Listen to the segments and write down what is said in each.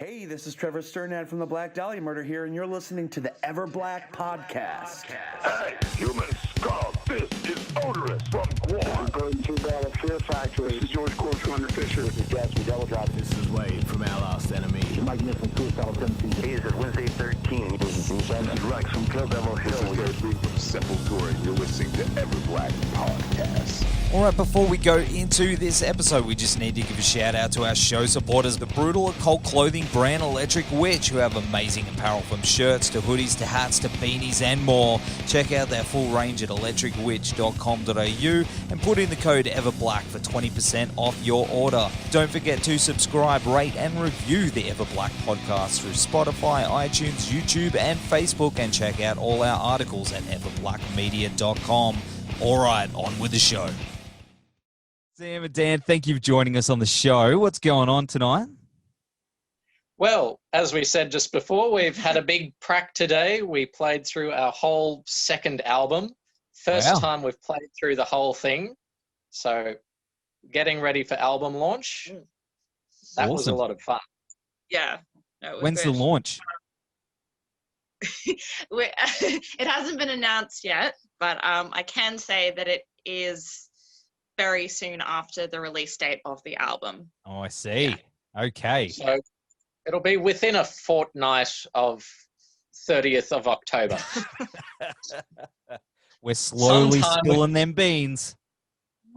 Hey, this is Trevor Sternad from the Black Dahlia Murder here, and you're listening to the Everblack podcast. Hey, humans, God, this is odorous from Guam. I'm going to battle Fear Factory. This is George Corshunter Fisher. This is Gatsby Double Drop. This is Wade from Our Last Enemy. Mike Nick from Suicidal Tendencies. Hey, this is Wednesday 13. This is Rex from Kill Devil Hill. This is Gary from Sepultura. You're listening to Everblack Podcast. All right, before we go into this episode, we just need to give a shout out to our show supporters, the brutal occult clothing brand Electric Witch, who have amazing apparel from shirts to hoodies to hats to beanies and more. Check out their full range at electricwitch.com.au and put in the code EverBlack for 20% off your order. Don't forget to subscribe, rate and review the Everblack podcast through Spotify, iTunes, YouTube and Facebook, and check out all our articles at everblackmedia.com. All right, on with the show. Sam and Dan, thank you for joining us on the show. What's going on tonight? Well, as we said just before, we've had a big prac today. We played through our whole second album. First time we've played through the whole thing. So getting ready for album launch. That was a lot of fun. Yeah. No, When's the launch? It hasn't been announced yet, but I can say that it is very soon after the release date of the album. Oh, I see. Yeah. Okay. So it'll be within a fortnight of 30th of October. We're slowly spilling them beans.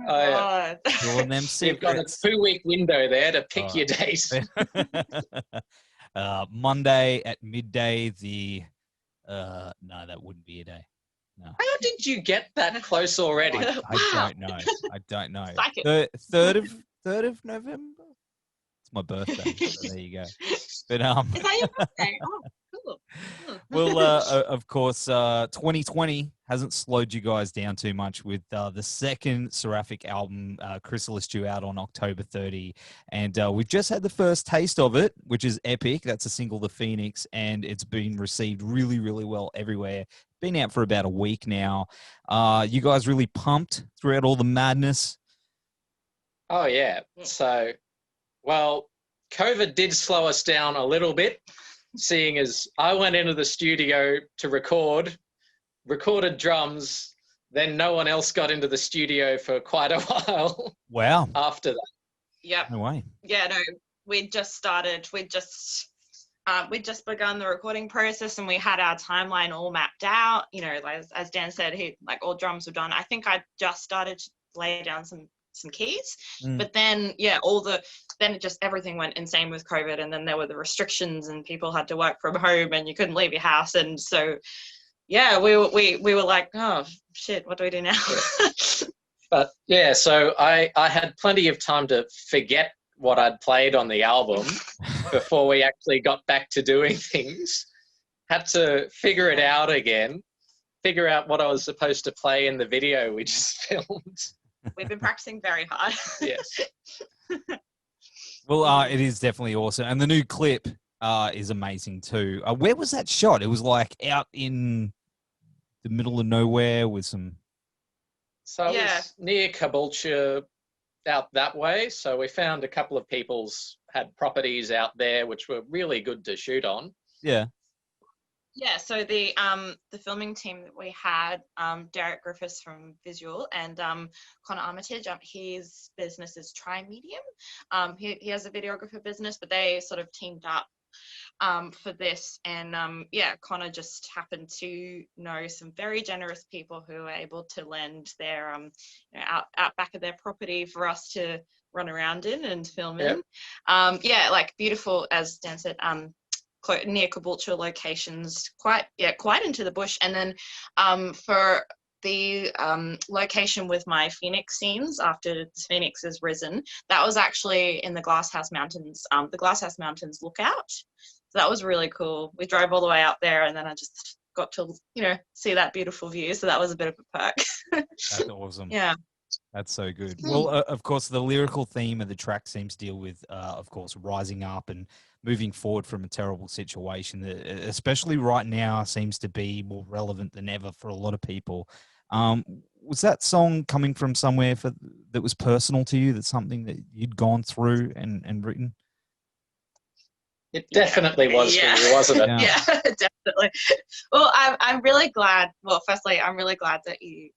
Oh, yeah. Spilling them secrets. You've got a 2-week window there to pick your date. Monday at midday, no, that wouldn't be a day. No. How did you get that close already? I don't know. I don't know. 3rd of November? It's my birthday. So there you go. But Is that your birthday? Oh, cool. Well, of course, 2020 hasn't slowed you guys down too much with the second Seraphic album, Chrysalis, due out on October 30. And we've just had the first taste of it, which is epic. That's a single, The Phoenix, and it's been received really, really well everywhere. Been out for about a week now. You guys really pumped throughout all the madness? Oh, yeah. So, well, COVID did slow us down a little bit, seeing as I went into the studio to recorded drums, then no one else got into the studio for quite a while. Wow. After that. Yep. No way. Yeah, no, we'd just begun the recording process, and we had our timeline all mapped out. You know, as Dan said, all drums were done. I think I just started to lay down some keys, but then everything went insane with COVID, and then there were the restrictions, and people had to work from home, and you couldn't leave your house, and so yeah, we were like, oh shit, what do we do now? But yeah, so I had plenty of time to forget what I'd played on the album before we actually got back to doing things. Had to figure it out again, figure out what I was supposed to play in the video we just filmed. We've been practicing very hard. Yes. Well, it is definitely awesome. And the new clip is amazing too. Where was that shot? It was like out in the middle of nowhere with some... So it was near Caboolture, out that way. So we found a couple of people's had properties out there which were really good to shoot on. Yeah. Yeah, so the filming team that we had, Derek Griffiths from Visual and Connor Armitage, his business is Tri-Medium. He has a videographer business, but they sort of teamed up for this. And Connor just happened to know some very generous people who were able to lend their out back of their property for us to run around in and film in. Like beautiful, as Dan said, near Caboolture locations, quite into the bush. And then for the location with my Phoenix scenes after the Phoenix has risen, that was actually in the Glasshouse Mountains, the Glasshouse Mountains lookout. So that was really cool. We drove all the way out there, and then I just got to, see that beautiful view. So that was a bit of a perk. That's awesome. Yeah. That's so good. Well, of course, the lyrical theme of the track seems to deal with, of course, rising up and moving forward from a terrible situation that, especially right now, seems to be more relevant than ever for a lot of people. Was that song coming from somewhere that was personal to you? That's something that you'd gone through and written? It definitely was for you, wasn't it? Yeah, definitely. Well, I'm really glad. Well, firstly, I'm really glad that you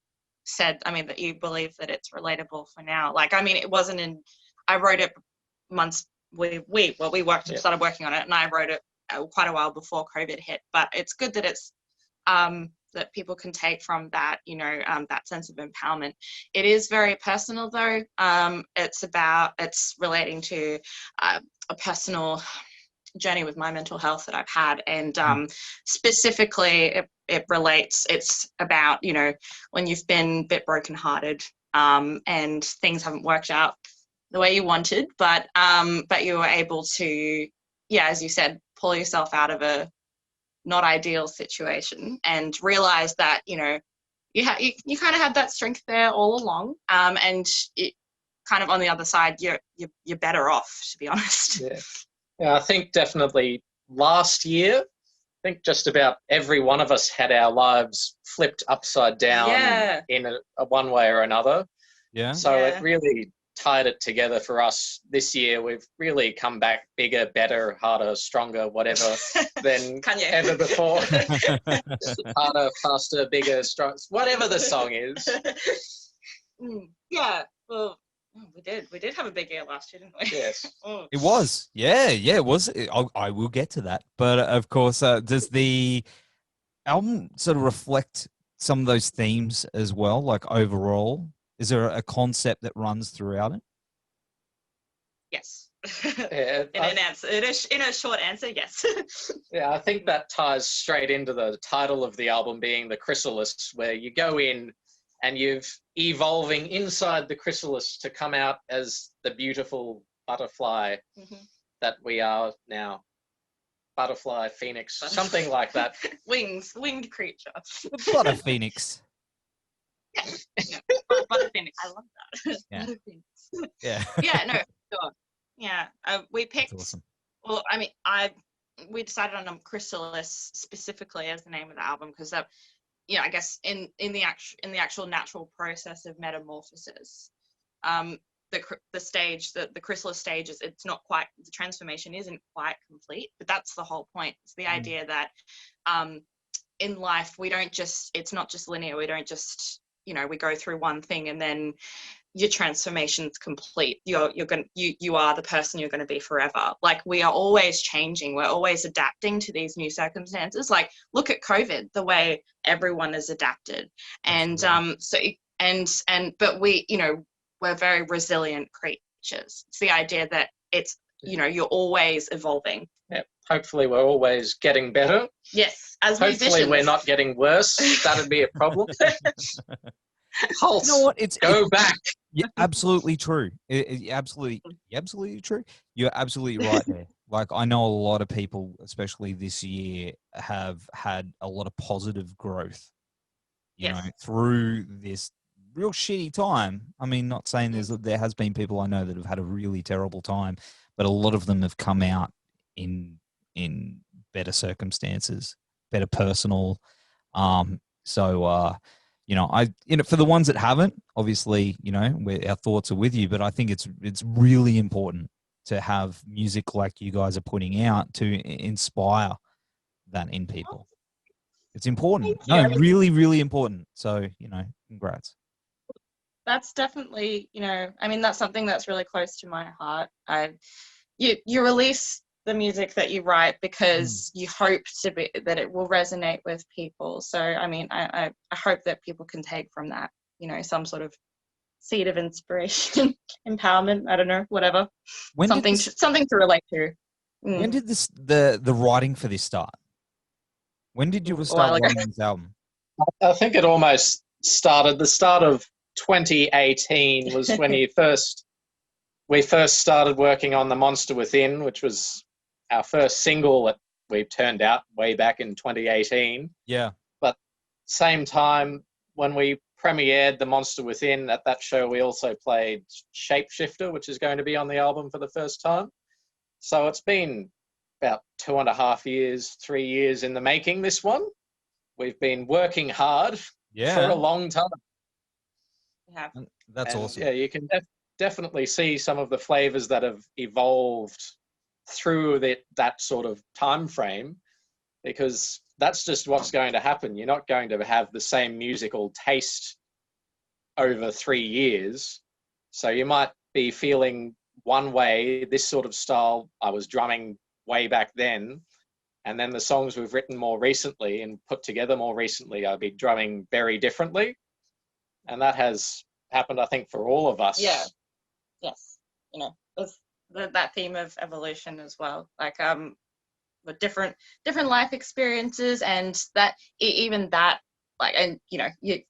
said, that you believe that it's relatable for now. Like, it wasn't I wrote it months, we started working on it, and I wrote it quite a while before COVID hit, but it's good that it's, that people can take from that, that sense of empowerment. It is very personal though. It's relating to a personal journey with my mental health that I've had, and specifically it's about when you've been a bit brokenhearted and things haven't worked out the way you wanted, but you were able to, as you said, pull yourself out of a not ideal situation and realize that you kind of had that strength there all along, and it kind of on the other side you're better off, to be honest. Yeah, I think definitely last year, I think just about every one of us had our lives flipped upside down in a one way or another. Yeah. So it really tied it together for us this year. We've really come back bigger, better, harder, stronger, whatever, than ever before. Harder, faster, bigger, stronger, whatever the song is. Yeah, well, we did have a big year last year, didn't we? Yes. It was. Yeah, it was. I will get to that. But of course, does the album sort of reflect some of those themes as well? Like overall, is there a concept that runs throughout it? Yes. Yeah, in a short answer, yes. Yeah, I think that ties straight into the title of the album being the Chrysalis, where you go in and you're evolving inside the chrysalis to come out as the beautiful butterfly that we are now. Butterfly, phoenix, something like that. Winged creature. Butter phoenix. Yeah. Butter phoenix. I love that. Yeah. Butter phoenix. Yeah. Yeah, no, sure. Yeah. We picked, That's awesome. well, we decided on Chrysalis specifically as the name of the album because that, I guess in the actual natural process of metamorphosis, the stage, the chrysalis stage it's not quite, the transformation isn't quite complete, but that's the whole point. It's the idea that in life it's not just linear. We don't just we go through one thing and then your transformation's complete. You are the person you're going to be forever. Like, we are always changing. We're always adapting to these new circumstances. Like, look at COVID, the way everyone has adapted. And but we, we're very resilient creatures. It's the idea that it's, you're always evolving. Yeah. Hopefully we're always getting better. Yes. As hopefully musicians. We're not getting worse. That'd be a problem. Halt. You know what? Go back. Yeah, absolutely true. Absolutely true. You're absolutely right there. Like, I know a lot of people, especially this year, have had a lot of positive growth, you know, through this real shitty time. I mean, not saying there has been people I know that have had a really terrible time, but a lot of them have come out in better circumstances, better personal. For the ones that haven't, obviously, our thoughts are with you, but I think it's really important to have music like you guys are putting out to inspire that in people. It's important. No, really, really important. So, congrats. That's definitely, that's something that's really close to my heart. You release the music that you write because you hope that it will resonate with people. So, I hope that people can take from that, some sort of seed of inspiration, empowerment, I don't know, whatever. Something to relate to. When did the writing for this start? When did you start writing this album? I think it almost started, the start of 2018 was when we first started working on The Monster Within, which was our first single that we turned out way back in 2018. Yeah. But same time, when we premiered The Monster Within, at that show we also played Shapeshifter, which is going to be on the album for the first time. So it's been about 2.5 years, 3 years in the making, this one. We've been working hard for a long time. Yeah. That's awesome. Yeah, you can definitely see some of the flavors that have evolved through that sort of time frame, because that's just what's going to happen. You're not going to have the same musical taste over 3 years. So you might be feeling one way, this sort of style I was drumming way back then, and then the songs we've written more recently and put together more recently, I'll be drumming very differently. And that has happened, I think, for all of us. Yeah. Yes. You know, that theme of evolution as well. Like the different life experiences, and that even that, like, and you know, you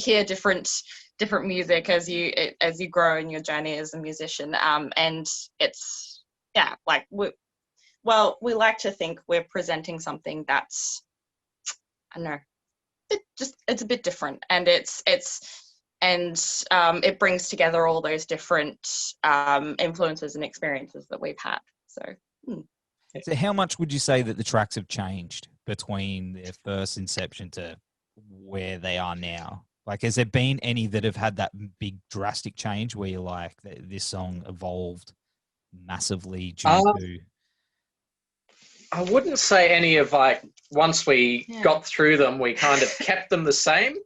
hear different music as you grow in your journey as a musician. And it's, yeah, like we like to think we're presenting something that's, I don't know, it's a bit different, and it brings together all those different influences and experiences that we've had. So how much would you say that the tracks have changed between their first inception to where they are now? Like, has there been any that have had that big drastic change where you're like, this song evolved massively due to? I wouldn't say any of, like, once we got through them, we kind of kept them the same,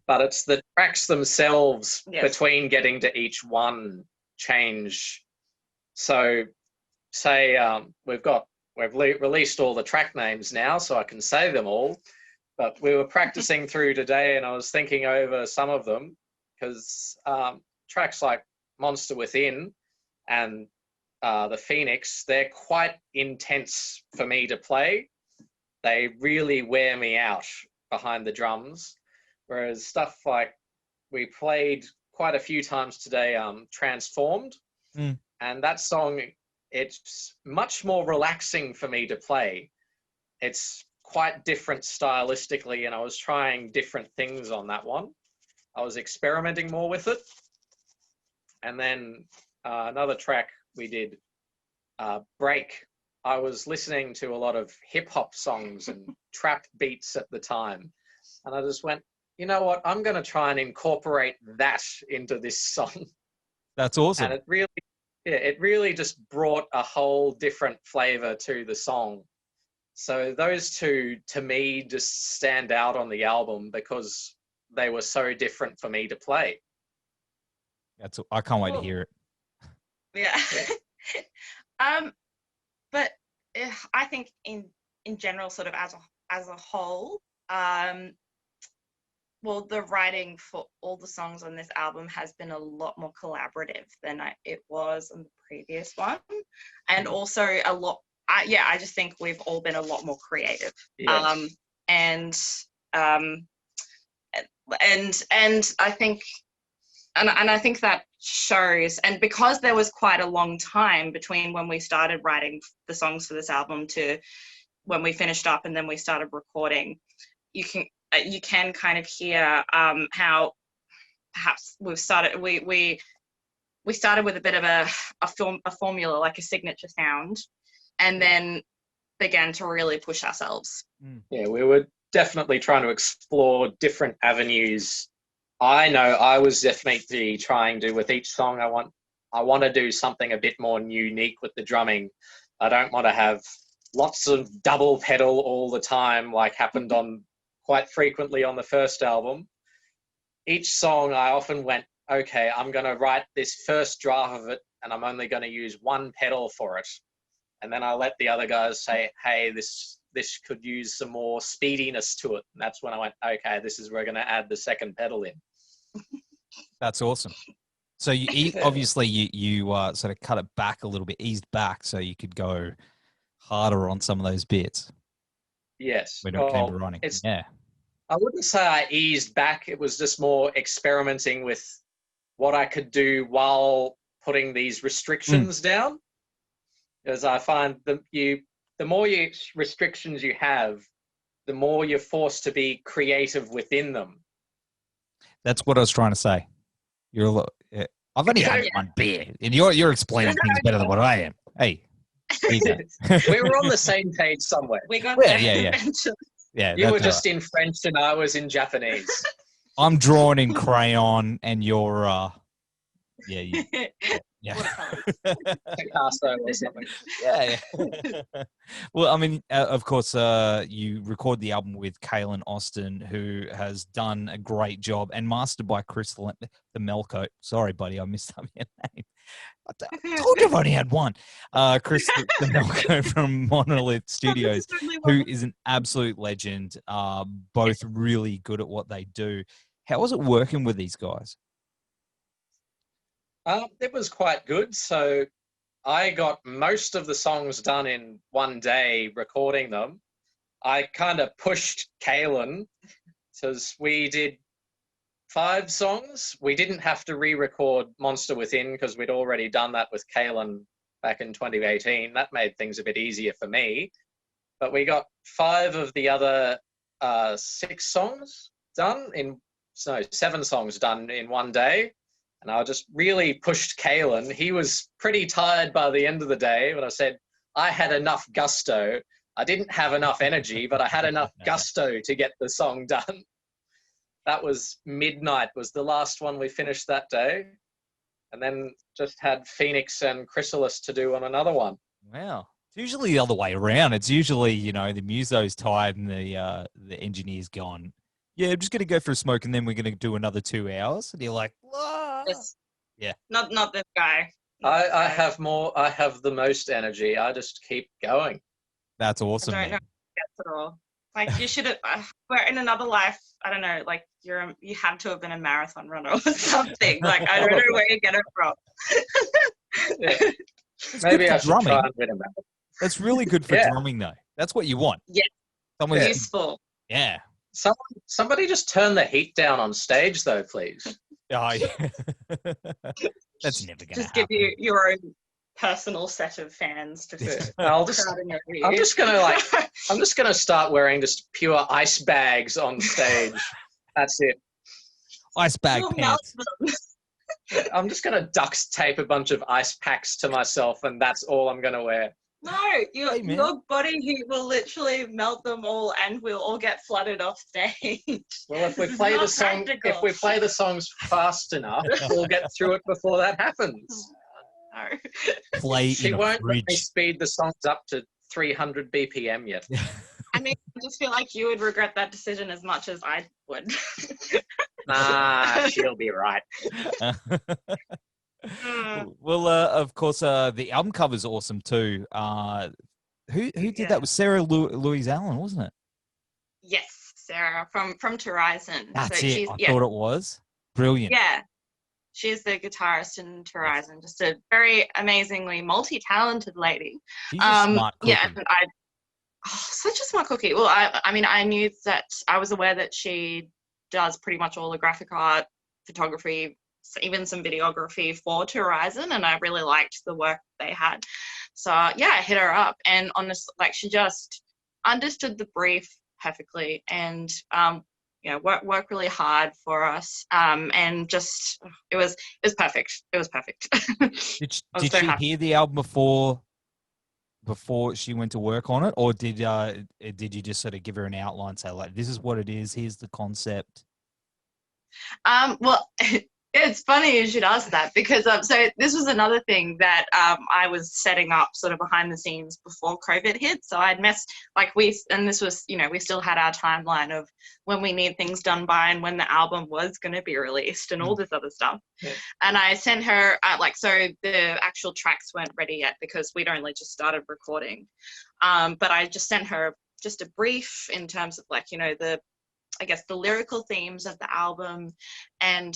but it's the tracks themselves between getting to each one change. So say we've released all the track names now, so I can say them all, but we were practicing through today and I was thinking over some of them, because tracks like Monster Within and the Phoenix, they're quite intense for me to play. They really wear me out behind the drums. Whereas stuff like we played quite a few times today, Transformed, and that song, it's much more relaxing for me to play. It's quite different stylistically, and I was trying different things on that one. I was experimenting more with it. And then another track we did, Break. I was listening to a lot of hip hop songs and trap beats at the time. And I just went, you know what? I'm going to try and incorporate that into this song. That's awesome. And it really just brought a whole different flavor to the song. So those two, to me, just stand out on the album because they were so different for me to play. I can't wait to hear it. Yeah. But I think in general, sort of as a whole, well, the writing for all the songs on this album has been a lot more collaborative than it was on the previous one, and also a lot. I just think we've all been a lot more creative. Yes. And I think. And I think that shows, and because there was quite a long time between when we started writing the songs for this album to when we finished up and then we started recording, you can kind of hear how perhaps we started with a bit of a formula, like a signature sound, and then began to really push ourselves. Yeah, we were definitely trying to explore different avenues. I know I was definitely trying to, with each song, I want to do something a bit more unique with the drumming. I don't want to have lots of double pedal all the time, like happened on quite frequently on the first album. Each song I often went, okay, I'm going to write this first draft of it and I'm only going to use one pedal for it. And then I let the other guys say, hey, this could use some more speediness to it. And that's when I went, okay, this is where we're going to add the second pedal in. That's awesome. So you obviously you sort of cut it back a little bit, eased back, so you could go harder on some of those bits. Yes. When it came to running. Yeah. I wouldn't say I eased back. It was just more experimenting with what I could do while putting these restrictions down. Because I find the more restrictions you have, the more you're forced to be creative within them. That's what I was trying to say. I've only had one beer, and you're explaining things better than what I am. Hey, we were on the same page somewhere. We got there. Yeah. You were just in French, and I was in Japanese. I'm drawing in crayon, and you're Yeah. Picasso or something. Yeah. Well, I mean, of course, you record the album with Kaylin Austin, who has done a great job, and mastered by Chris the Melco. Sorry, buddy, I missed up your name. I told you I've only had one. Chris the Melco from Monolith Studios, who is an absolute legend. Both really good at what they do. How was it working with these guys? It was quite good. So I got most of the songs done in one day recording them. I kind of pushed Kaylin because we did 5 songs. We didn't have to re-record Monster Within because we'd already done that with Kaylin back in 2018. That made things a bit easier for me. But we got 5 of the other 6 songs done in, 7 songs done in one day. And I just really pushed Kaylin. He was pretty tired by the end of the day, but I said I had enough gusto. I didn't have enough energy, but I had enough gusto to get the song done. That was midnight, was the last one we finished that day. And then just had Phoenix and Chrysalis to do on another one. Wow. It's usually the other way around. It's usually, the muso's tired and the engineer's gone, yeah, I'm just going to go for a smoke and then we're going to do another 2 hours. And you're like, whoa. Yes. Yeah. Not this guy. I have the most energy. I just keep going. That's awesome. I don't know at all. Like you should have, we're in another life. I don't know, like you have to have been a marathon runner or something. Like I don't know where you get it from. Yeah. Maybe I should try and win a marathon. That's really good for drumming though. That's what you want. Yeah. Someone's useful. Yeah. Somebody just turn the heat down on stage though, please. Oh, yeah. That's never going to happen. Just give you your own personal set of fans to fit. I'm just gonna start wearing just pure ice bags on stage. That's it. Ice bag pants. I'm just gonna duct tape a bunch of ice packs to myself, and that's all I'm gonna wear. No, your body heat will literally melt them all, and we'll all get flooded off stage. Well, if we play the songs fast enough, we'll get through it before that happens. No. She won't let me speed the songs up to 300 BPM yet. I mean, I just feel like you would regret that decision as much as I would. Nah, she'll be right. Well, of course, the album cover is awesome too. Who did that? Was Sarah Louise Allen, wasn't it? Yes, Sarah from Horizon. That's it. I thought it was brilliant. Yeah, she's the guitarist in Horizon. Just a very amazingly multi-talented lady. She's a smart cookie. Yeah, and such a smart cookie. Well, I mean, I knew that I was aware that she does pretty much all the graphic art, photography, even some videography for Horizon, and I really liked the work they had. So yeah, I hit her up, and honestly, like she just understood the brief perfectly, and worked really hard for us, and just it was perfect. It was perfect. Did she hear the album before she went to work on it, or did you just sort of give her an outline, say like, this is what it is, here's the concept? Well, it's funny you should ask that, because so this was another thing that I was setting up sort of behind the scenes before COVID hit. So I'd and this was, we still had our timeline of when we need things done by and when the album was going to be released and all this other stuff. Yeah. And I sent her, so the actual tracks weren't ready yet because we'd only just started recording. But I just sent her just a brief in terms of the lyrical themes of the album, and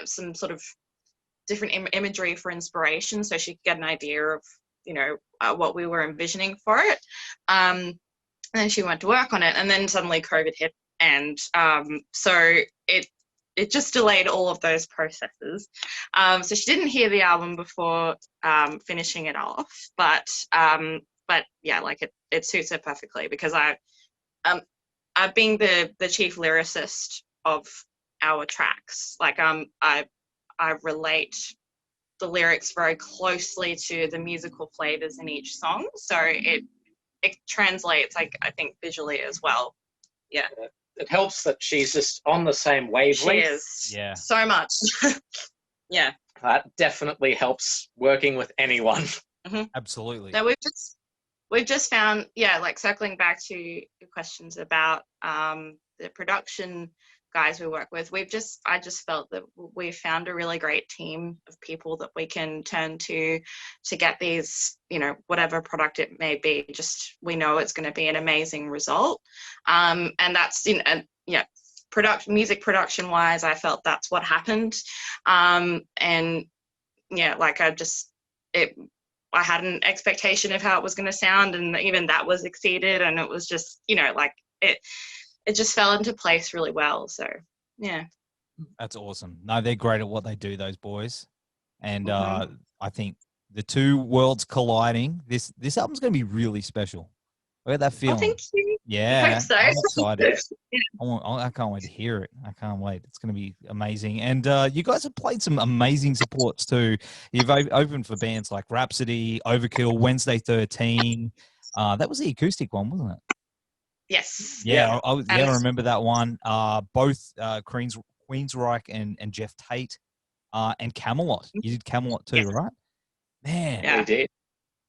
some sort of different imagery for inspiration, so she could get an idea of what we were envisioning for it. And then she went to work on it, and then suddenly COVID hit, and so it just delayed all of those processes. So she didn't hear the album before finishing it off, but yeah, it suits her perfectly, because being the chief lyricist of our tracks, I relate the lyrics very closely to the musical flavors in each song, so it translates, I think, visually as well. Yeah, it helps that she's just on the same wavelength. She is. Yeah, so much. Yeah, that definitely helps working with anyone. Absolutely. No, we've just found, like circling back to your questions about the production guys we work with, I just felt that we found a really great team of people that we can turn to get these, whatever product it may be, just we know it's going to be an amazing result. And that's, music production wise, I felt that's what happened. And like I had an expectation of how it was going to sound, and even that was exceeded, and it was just, it just fell into place really well. So, yeah. That's awesome. No, they're great at what they do, those boys. And I think the two worlds colliding, this album's going to be really special. I got that feeling. Oh, thank you. Yeah, I hope so. I'm excited. I can't wait to hear it. I can't wait. It's going to be amazing. And you guys have played some amazing supports too. You've opened for bands like Rhapsody, Overkill, Wednesday 13. That was the acoustic one, wasn't it? Yes. Yeah, I remember that one. Both Queensryche and Jeff Tate, and Kamelot. You did Kamelot too, right? Man, Yeah, we did.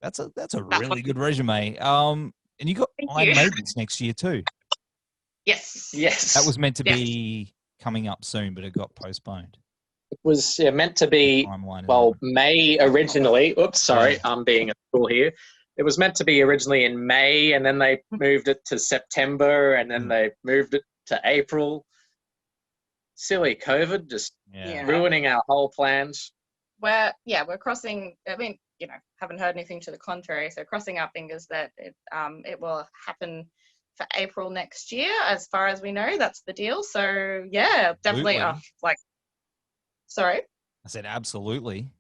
That's a really good resume. And you got Iron Maidens next year too. Yes. That was meant to be coming up soon, but it got postponed. It was meant to be, May originally. Oops, sorry, I'm being a fool here. It was meant to be originally in May, and then they moved it to September, and then they moved it to April. Silly COVID, just ruining our whole plans. We're crossing, haven't heard anything to the contrary, so crossing our fingers that it will happen for April next year, as far as we know. That's the deal. So, yeah, definitely. Sorry? I said absolutely.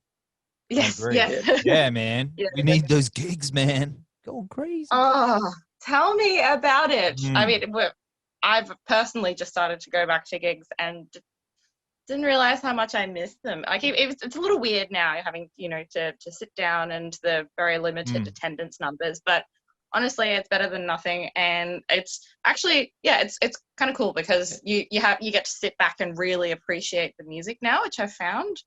Yes, yeah. Yeah, man. We need those gigs, man. Going crazy. Oh, tell me about it. I mean, I've personally just started to go back to gigs and didn't realize how much I missed them. Like, it's a little weird now having, to sit down and the very limited attendance numbers, but honestly, it's better than nothing. And it's actually, it's kind of cool because you get to sit back and really appreciate the music now, which I've found.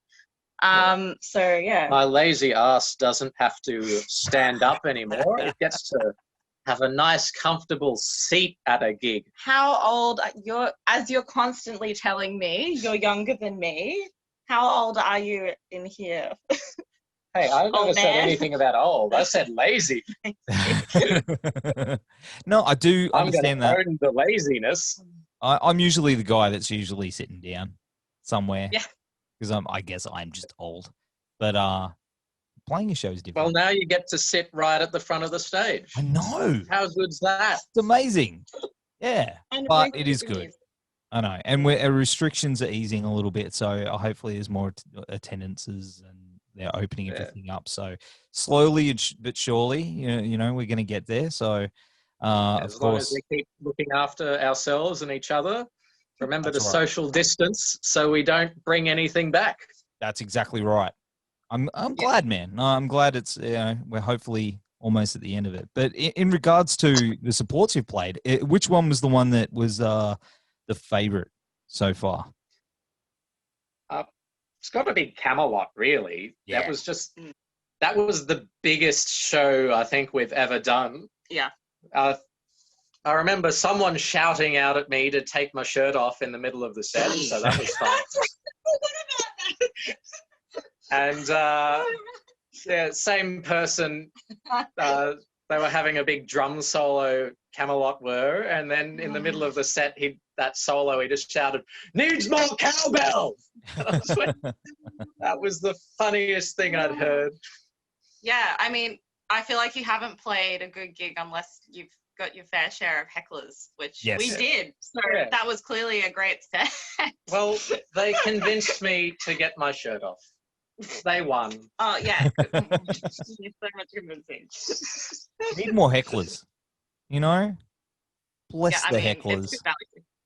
So yeah. My lazy ass doesn't have to stand up anymore. It gets to have a nice, comfortable seat at a gig. How old as you're constantly telling me, you're younger than me. How old are you in here? Hey, I never said anything about old. I said lazy. No, I do understand that. I'm going to own the laziness. I'm usually the guy that's usually sitting down somewhere. Yeah. Because I guess I'm just old. But playing a show is different. Well, now you get to sit right at the front of the stage. I know. How good's that? It's amazing. Yeah, but it is good. I know. And our restrictions are easing a little bit, so hopefully there's more attendances and they're opening everything up. So slowly but surely, we're going to get there. So as long as we keep looking after ourselves and each other, remember to social distance so we don't bring anything back. That's exactly right. I'm glad, man. I'm glad it's we're hopefully almost at the end of it. But in regards to the supports you've played, which one was the one that was the favorite so far? It's got to be Kamelot, really. Yeah. That was the biggest show I think we've ever done. Yeah. I remember someone shouting out at me to take my shirt off in the middle of the set, so that was fun. And same person. They were having a big drum solo. Kamelot were, and then in the middle of the set, he just shouted, "Needs more cowbell!" That was the funniest thing I'd heard. Yeah, I mean, I feel like you haven't played a good gig unless you've got your fair share of hecklers, which we did. So that was clearly a great set. Well, they convinced me to get my shirt off. They won. Oh, yeah. So much convincing. Need more hecklers. Bless the hecklers.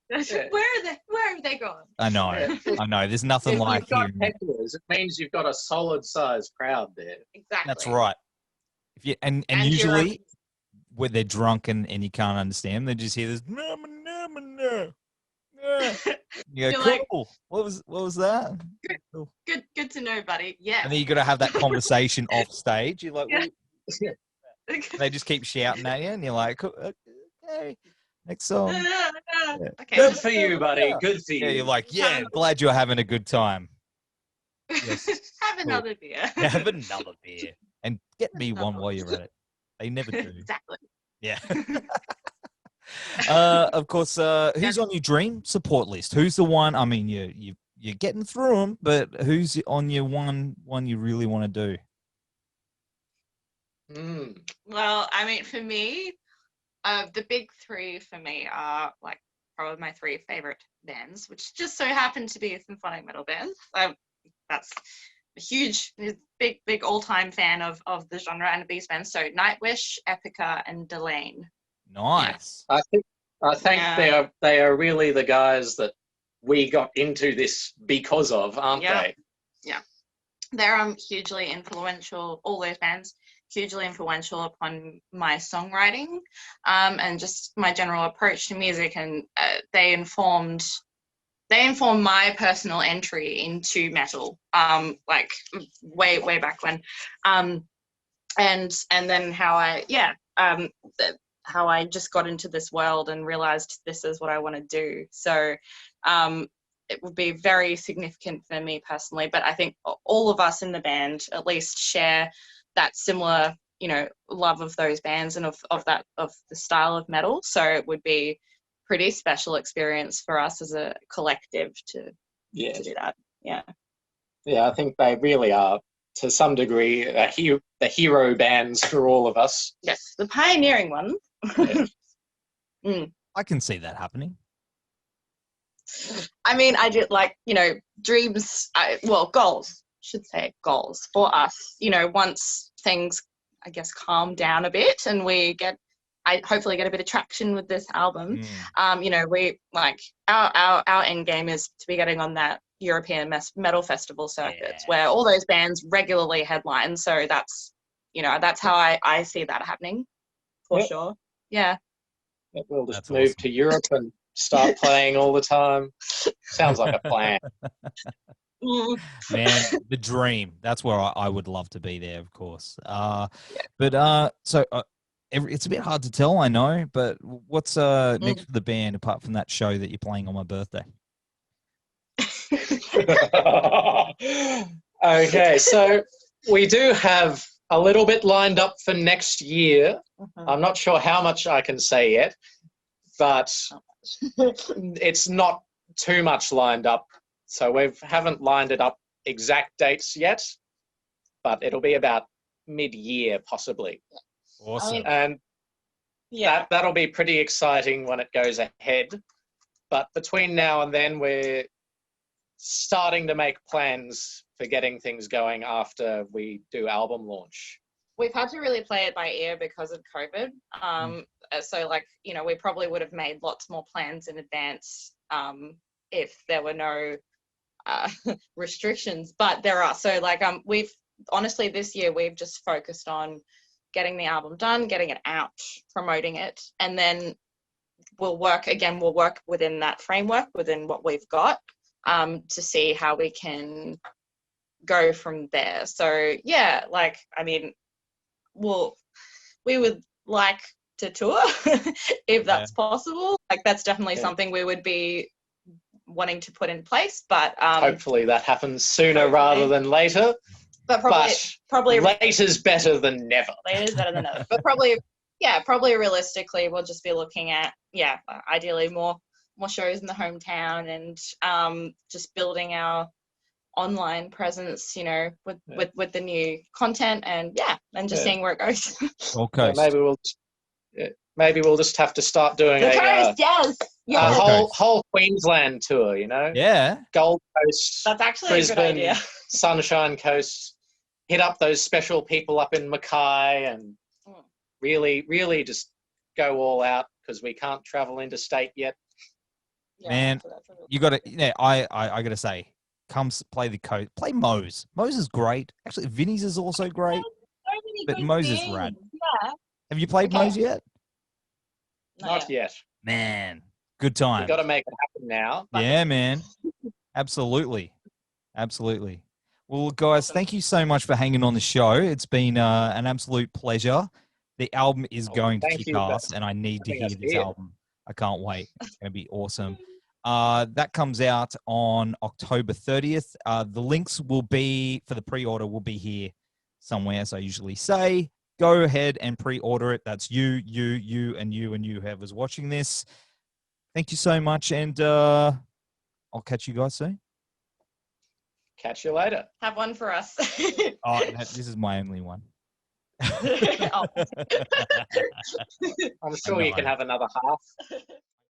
Where have they gone? I know. There's nothing like you've got hecklers. It means you've got a solid-sized crowd there. Exactly. That's right. And usually when they're drunk and you can't understand, they just hear this. Yeah, You're cool. like, what was that? Good. Cool. good to know, buddy. Yeah. And then you got to have that conversation off stage. You're like, Yeah. they just keep shouting at you, and you're like, okay, next song. Yeah. Okay. Good for you, buddy. Good for Yeah, you. you're like, yeah, glad you're having a good time. Yes. Have another beer. Have another beer and get me one while you're at it. They never do. Exactly. Yeah. Of course. Who's on your dream support list? Who's the one? I mean, you're getting through them, but who's on your one you really want to do? Well, I mean, for me, the big three for me are like probably my three favorite bands, which just so happen to be symphonic metal bands. That's a huge, big all-time fan of the genre and these bands. So Nightwish, Epica, and Delane. Nice. I think they are really the guys that we got into this because of, aren't they? Yeah. They're hugely influential, all those bands, hugely influential upon my songwriting and just my general approach to music. And they informed my personal entry into metal, like way back when. And then how I just got into this world and realized this is what I want to do. So it would be very significant for me personally, but I think all of us in the band at least share that similar, love of those bands and of the style of metal. So it would be pretty special experience for us as a collective to do that. Yeah. Yeah, I think they really are, to some degree, the hero bands for all of us. Yes, the pioneering one. Yeah. I can see that happening. I mean, I did dreams, goals, should say goals for us, once things, I guess, calm down a bit and I hopefully get a bit of traction with this album. We our end game is to be getting on that European metal festival circuits where all those bands regularly headline. So that's how I see that happening for sure. Yeah. We'll just move to Europe and start playing all the time. Sounds like a plan. Man, the dream. That's where I would love to be there, of course. But it's a bit hard to tell, I know, but what's next for the band apart from that show that you're playing on my birthday? Okay, so we do have a little bit lined up for next year. I'm not sure how much I can say yet, but it's not too much lined up. So we haven't lined it up exact dates yet, but it'll be about mid-year possibly. Awesome. And that'll be pretty exciting when it goes ahead. But between now and then, we're starting to make plans for getting things going after we do album launch. We've had to really play it by ear because of COVID. So we probably would have made lots more plans in advance if there were no restrictions, but there are. So we've honestly this year we've just focused on getting the album done, getting it out, promoting it, and then we'll work within that framework, within what we've got, to see how we can go from there. So we would like to tour if that's possible. That's definitely something we would be wanting to put in place, but hopefully that happens sooner rather than later. But probably later's better than never. Later's better than never. But probably realistically, we'll just be looking at ideally more shows in the hometown and just building our online presence, with the new content and just seeing where it goes. Okay. Maybe we'll just have to start doing a whole Queensland tour, Yeah. Gold Coast. That's actually Brisbane, a good idea. Sunshine Coast. Hit up those special people up in Mackay and really just go all out because we can't travel interstate yet. Man, you got to. I got to say, come play the coast. Play Moe's. Moe's is great. Actually, Vinny's is also great. But Moe's is rad. Yeah. Have you played Moe's yet? Not yet. Man, Good time. You got to make it happen now. Yeah, man. Absolutely. Absolutely. Well, guys, thank you so much for hanging on the show. It's been an absolute pleasure. The album is going to thank kick you for ass, and I need to having hear us this here. album. I can't wait. It's going to be awesome. That comes out on October 30th. The links will be, for the pre-order, will be here somewhere. So I usually say, go ahead and pre-order it. That's you, and whoever's watching this. Thank you so much, and I'll catch you guys soon. Catch you later. Have one for us. Oh, this is my only one. Oh. I'm sure you can have another half.